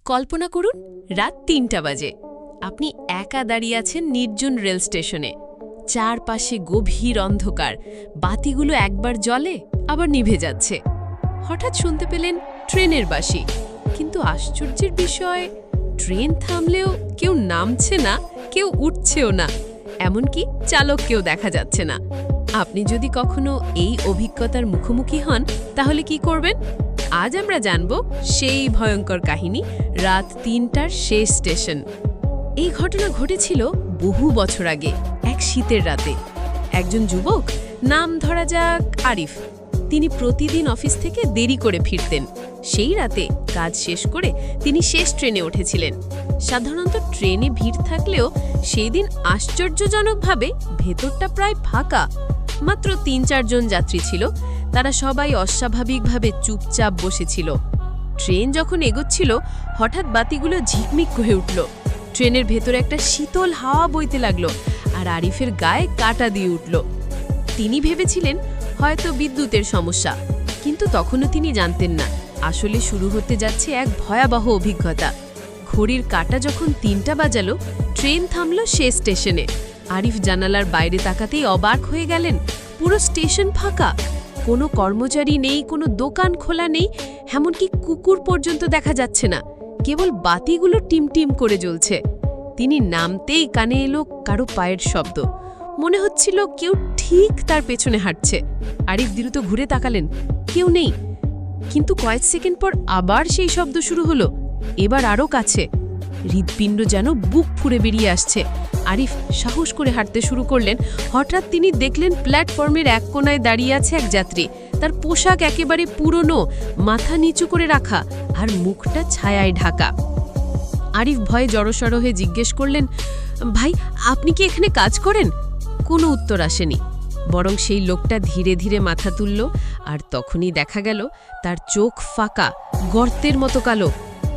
কল্পনা করুন রাত ৩টা বাজে। আপনি একা দাঁড়িয়ে আছেন নির্জন রেল স্টেশনে। চারপাশে গভীর অন্ধকার, বাতিগুলো একবার জ্বলে আবার নিভে যাচ্ছে। হঠাৎ শুনতে পেলেন ট্রেনের বাঁশি। কিন্তু আশ্চর্যের বিষয়, ট্রেন থামলেও কেউ নামছে না, কেউ উঠছেও না, এমনকি চালককেও দেখা যাচ্ছে না। আপনি যদি কখনো এই অভিজ্ঞতার মুখোমুখি হন তাহলে কি করবেন? আজ আমরা জানব সেই ভয়ঙ্কর কাহিনী, রাত ৩টার শেষ স্টেশন। এই ঘটনা ঘটেছিল বহু বছর আগে, এক শীতের রাতে। একজন যুবক, নাম ধরা যাক আরিফ, তিনি প্রতিদিন অফিস থেকে দেরি করে ফিরতেন। সেই রাতে কাজ শেষ করে তিনি শেষ ট্রেনে উঠেছিলেন। সাধারণত ট্রেনে ভিড় থাকলেও সেই দিন আশ্চর্যজনকভাবে ভেতরটা প্রায় ফাঁকা। মাত্র ৩-৪ জন যাত্রী ছিল। তারা সবাই অস্বাভাবিকভাবে চুপচাপ বসেছিল। ট্রেন যখন এগোচ্ছিল হঠাৎ বাতিগুলো ঝিকমিক হয়ে উঠল। ট্রেনের ভেতরে একটা শীতল হাওয়া বইতে লাগলো আর আরিফের গায়ে কাঁটা দিয়ে উঠল। তিনি ভেবেছিলেন হয়তো বিদ্যুতের সমস্যা, কিন্তু তখনও তিনি জানতেন না আসলে শুরু হতে যাচ্ছে এক ভয়াবহ অভিজ্ঞতা। ঘড়ির কাঁটা যখন ৩টা বাজালো, ট্রেন থামল শেষ স্টেশনে। আরিফ জানালার বাইরে তাকাতেই অবাক হয়ে গেলেন। পুরো স্টেশন ফাঁকা, কোনো কর্মচারী নেই, কোনো দোকান খোলা নেই, এমনকি কুকুর পর্যন্ত দেখা যাচ্ছে না। কেবল বাতিগুলো টিমটিম করে জ্বলছে। তিনি নামতেই কানে এলো কারো পায়ের শব্দ। মনে হচ্ছিল কেউ ঠিক তার পেছনে হাঁটছে। আরিফ দ্রুত ঘুরে তাকালেন, কেউ নেই। কিন্তু কয়েক সেকেন্ড পর আবার সেই শব্দ শুরু হলো, এবার আরও কাছে। হৃৎপিণ্ড যেন বুক ফুঁড়ে বেরিয়ে আসছে। আরিফ সাহস করে হাঁটতে শুরু করলেন। হঠাৎ তিনি দেখলেন প্ল্যাটফর্মের এক কোনায় দাঁড়িয়ে আছে এক যাত্রী। তার পোশাক একেবারে পুরনো, মাথা নিচু করে রাখা আর মুখটা ছায়ায় ঢাকা। আরিফ ভয়ে জড়সড় হয়ে জিজ্ঞেস করলেন, ভাই, আপনি কি এখানে কাজ করেন? কোনো উত্তর আসেনি, বরং সেই লোকটা ধীরে ধীরে মাথা তুলল। আর তখনই দেখা গেল তার চোখ ফাঁকা, গর্তের মতো কালো।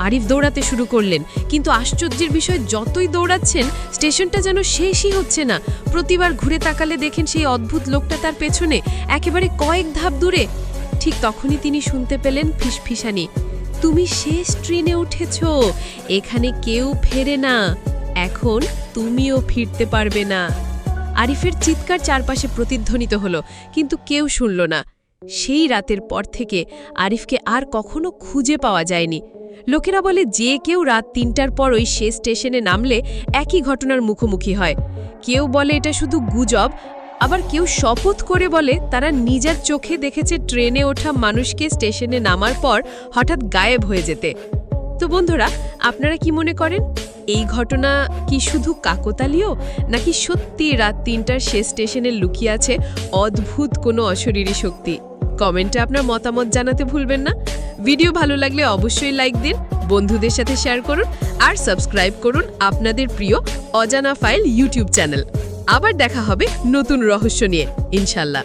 আরিফ দৌড়াতে শুরু করলেন, কিন্তু আশ্চর্যের বিষয়, যতই দৌড়াচ্ছেন স্টেশনটা যেন শেষই হচ্ছে না। প্রতিবার ঘুরে তাকালে দেখেন সেই অদ্ভুত লোকটা তার পেছনে, একেবারে কয়েক ধাপ দূরে। ঠিক তখনই তিনি শুনতে পেলেন ফিসফিসানি, তুমি শেষ ট্রেনে উঠেছ, এখানে কেউ ফেরে না, এখন তুমিও ফিরতে পারবে না। আরিফের চিৎকার চারপাশে প্রতিধ্বনিত হলো, কিন্তু কেউ শুনল না। সেই রাতের পর থেকে আরিফকে আর কখনো খুঁজে পাওয়া যায়নি। লোকেরা বলে যে কেউ রাত ৩টার পর ওই শেষ স্টেশনে নামলে একই ঘটনার মুখোমুখি হয়। কেউ বলে এটা শুধু গুজব, আবার কেউ শপথ করে বলে তারা নিজের চোখে দেখেছে ট্রেনে ওঠা মানুষকে স্টেশনে নামার পর হঠাৎ গায়েব হয়ে যেতে। তো বন্ধুরা, আপনারা কি মনে করেন, এই ঘটনা কি শুধু কাকতালীয়, নাকি সত্যি রাত ৩টার শেষ স্টেশনে লুকিয়ে আছে অদ্ভুত কোনো অশরীরী শক্তি? কমেন্টে আপনার মতামত জানাতে ভুলবেন না। ভিডিও ভালো লাগলে অবশ্যই লাইক দিন, বন্ধুদের সাথে শেয়ার করুন আর সাবস্ক্রাইব করুন আপনাদের প্রিয় অজানা ফাইল ইউটিউব চ্যানেল। আবার দেখা হবে নতুন রহস্য নিয়ে, ইনশাল্লাহ।